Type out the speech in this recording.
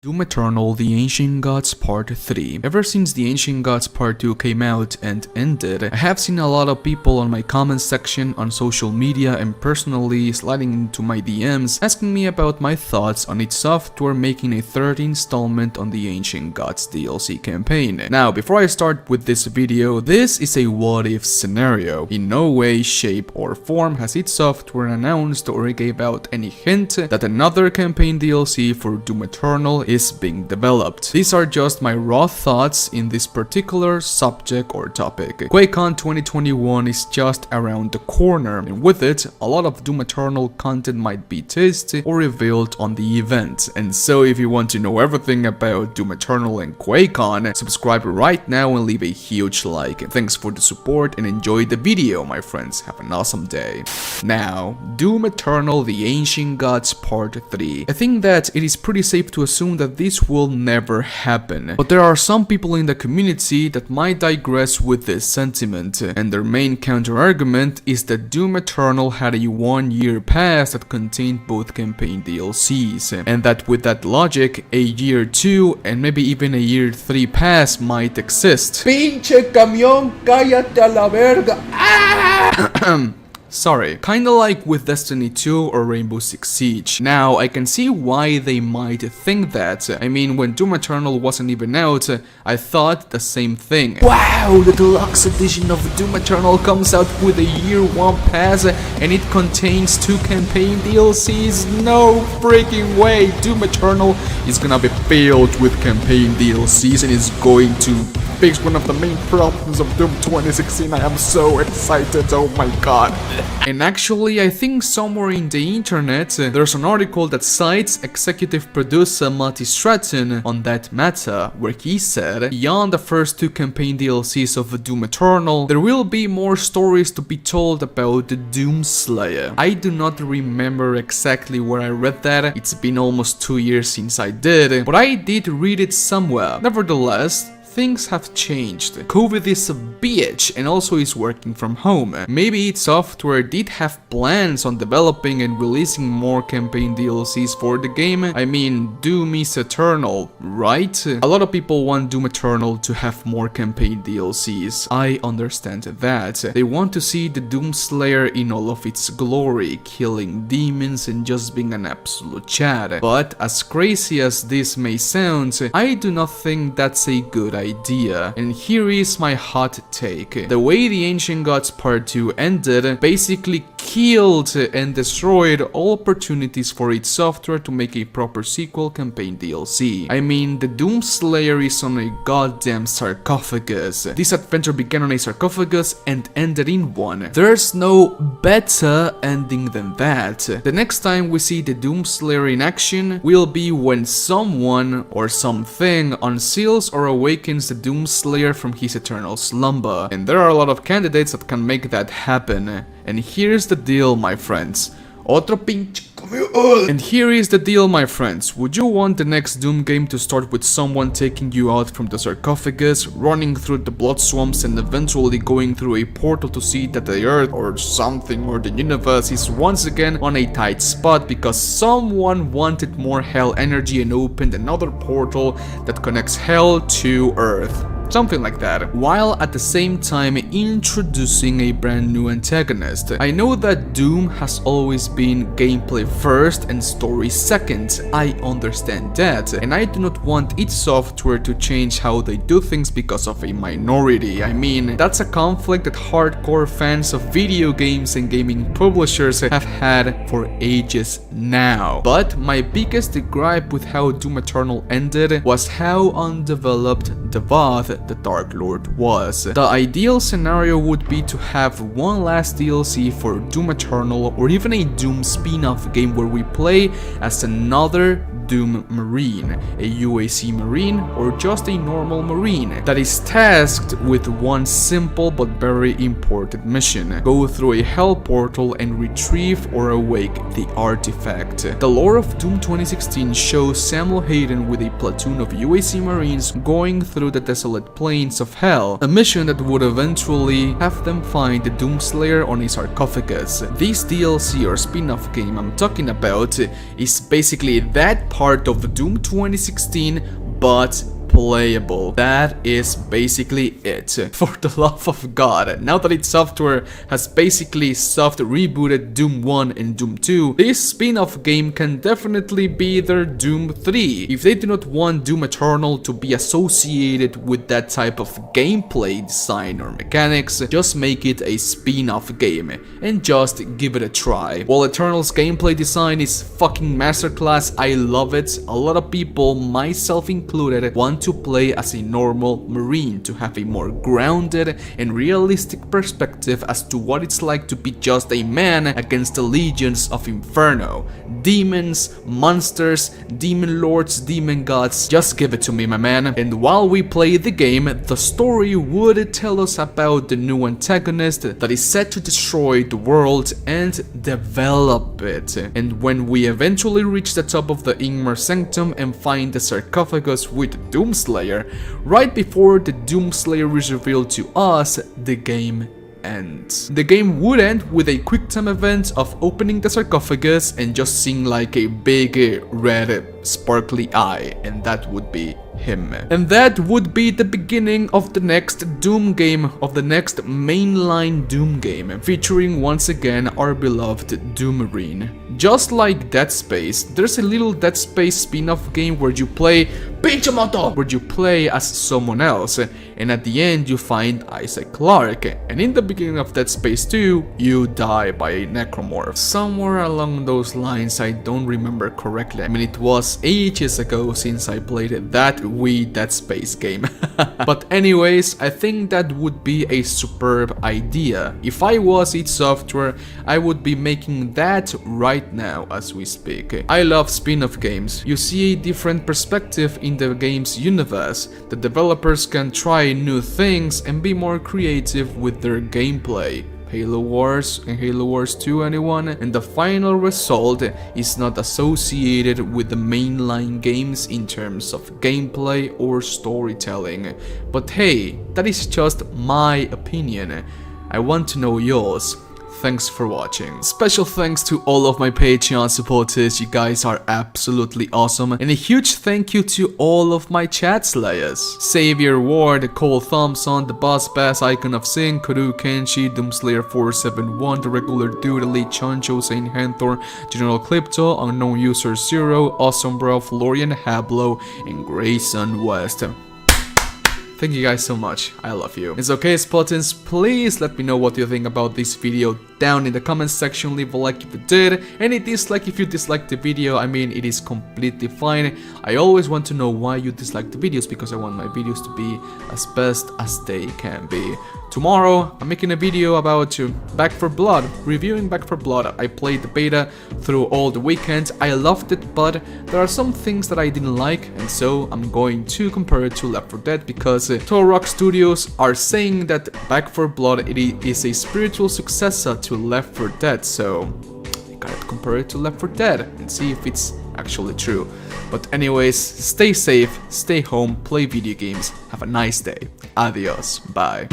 Doom Eternal: The Ancient Gods Part 3. Ever since The Ancient Gods Part 2 came out and ended, I have seen a lot of people on my comment section, on social media and personally sliding into my DMs asking me about my thoughts on id Software making a third installment on the Ancient Gods DLC campaign. Now, before I start with this video, this is a what if scenario. In no way, shape or form has id Software announced or gave out any hint that another campaign DLC for Doom Eternal is being developed. These are just my raw thoughts in this particular subject or topic. QuakeCon 2021 is just around the corner, and with it, a lot of Doom Eternal content might be teased or revealed on the event. And so if you want to know everything about Doom Eternal and QuakeCon, subscribe right now and leave a huge like. Thanks for the support and enjoy the video, my friends. Have an awesome day. Now, Doom Eternal: The Ancient Gods Part 3. I think that it is pretty safe to assume that this will never happen, but there are some people in the community that might digress with this sentiment, and their main counter-argument is that Doom Eternal had a 1-year pass that contained both campaign DLCs, and that with that logic, a year 2 and maybe even a year 3 pass might exist. Pinche camión, cállate a la verga. ¡Ah! Sorry, kinda like with Destiny 2 or Rainbow Six Siege. Now, I can see why they might think that. I mean, when Doom Eternal wasn't even out, I thought the same thing. Wow, the deluxe edition of Doom Eternal comes out with a year 1 pass and it contains 2 campaign DLCs? No freaking way! Doom Eternal is gonna be filled with campaign DLCs and is going to fix one of the main problems of Doom 2016. I am so excited, oh my god. And actually, I think somewhere in the internet, there's an article that cites executive producer Matty Stratton on that matter, where he said, beyond the first 2 campaign DLCs of Doom Eternal, there will be more stories to be told about the Doom Slayer. I do not remember exactly where I read that, it's been almost 2 years since I did, but I did read it somewhere. Nevertheless, things have changed. COVID is a bitch and also is working from home. Maybe id Software did have plans on developing and releasing more campaign DLCs for the game. I mean, Doom is eternal, right? A lot of people want Doom Eternal to have more campaign DLCs. I understand that. They want to see the Doom Slayer in all of its glory, killing demons and just being an absolute chad. But as crazy as this may sound, I do not think that's a good idea, and here is my hot take. The way the Ancient Gods Part 2 ended basically killed and destroyed all opportunities for id Software to make a proper sequel campaign DLC. I mean, the Doom Slayer is on a goddamn sarcophagus. This adventure began on a sarcophagus and ended in one. There's no better ending than that. The next time we see the Doom Slayer in action will be when someone or something unseals or awakens the Doom Slayer from his eternal slumber. And there are a lot of candidates that can make that happen. And here's the deal, my friends. Otro pinche camión. And here is the deal, my friends. Would you want the next Doom game to start with someone taking you out from the sarcophagus, running through the blood swamps and eventually going through a portal to see that the Earth or something or the universe is once again on a tight spot because someone wanted more hell energy and opened another portal that connects hell to Earth? Something like that, while at the same time introducing a brand new antagonist. I know that Doom has always been gameplay first and story second, I understand that, and I do not want id Software to change how they do things because of a minority. I mean, that's a conflict that hardcore fans of video games and gaming publishers have had for ages now. But my biggest gripe with how Doom Eternal ended was how undeveloped Devoth, the Dark Lord, was. The ideal scenario would be to have one last DLC for Doom Eternal or even a Doom spin-off game where we play as another Doom Marine, a UAC Marine or just a normal Marine that is tasked with one simple but very important mission: go through a hell portal and retrieve or awake the artifact. The lore of Doom 2016 shows Samuel Hayden with a platoon of UAC Marines going through the desolate plains of hell, a mission that would eventually have them find the Doomslayer on a sarcophagus. This DLC or spin-off game I'm talking about is basically that part of Doom 2016, but playable. That is basically it. For the love of God, now that id Software has basically soft rebooted Doom 1 and Doom 2, this spin-off game can definitely be their Doom 3. If they do not want Doom Eternal to be associated with that type of gameplay design or mechanics, just make it a spin-off game and just give it a try. While Eternal's gameplay design is fucking masterclass, I love it. A lot of people, myself included, want to play as a normal Marine to have a more grounded and realistic perspective as to what it's like to be just a man against the legions of Inferno. Demons, monsters, demon lords, demon gods, just give it to me, my man. And while we play the game, the story would tell us about the new antagonist that is set to destroy the world and develop it. And when we eventually reach the top of the Ingmar Sanctum and find the sarcophagus with Doomslayer, right before the Doomslayer is revealed to us, the game ends. The game would end with a quick time event of opening the sarcophagus and just seeing like a big red sparkly eye, and that would be him. And that would be the beginning of the next Doom game, of the next mainline Doom game, featuring once again our beloved Doom Marine. Just like Dead Space, there's a little Dead Space spin-off game where you play where you play as someone else, and at the end you find Isaac Clarke, and in the beginning of Dead Space 2, you die by a necromorph. Somewhere along those lines, I don't remember correctly. I mean, it was ages ago since I played that Wii Dead Space game. But anyways, I think that would be a superb idea. If I was id Software, I would be making that right now as we speak. I love spin-off games. You see a different perspective in the game's universe. The developers can try new things and be more creative with their gameplay. Halo Wars and Halo Wars 2, anyone? And the final result is not associated with the mainline games in terms of gameplay or storytelling. But hey, that is just my opinion. I want to know yours. Thanks for watching. Special thanks to all of my Patreon supporters, you guys are absolutely awesome. And a huge thank you to all of my chat slayers. Xavier Ward, Cole Thompson, the Boss Bass, Icon of Sin, Kuru Kenshi, Doomslayer 471, the Regular Dude, Elite Choncho, Saint Hanthor, General Clipto, Unknown User 0, Awesome Bro, Florian Hablo, and Grayson West. Thank you guys so much, I love you. It's okay, Spartans, please let me know what you think about this video down in the comments section. Leave a like if you did, and a dislike if you disliked the video. I mean, it is completely fine. I always want to know why you dislike the videos, because I want my videos to be as best as they can be. Tomorrow, I'm making a video about Back 4 Blood, reviewing Back 4 Blood. I played the beta through all the weekend, I loved it, but there are some things that I didn't like, and so I'm going to compare it to Left 4 Dead, because Torrock Studios are saying that Back 4 Blood is a spiritual successor to Left 4 Dead, so I gotta compare it to Left 4 Dead and see if it's actually true. But anyways, stay safe, stay home, play video games, have a nice day. Adios, bye.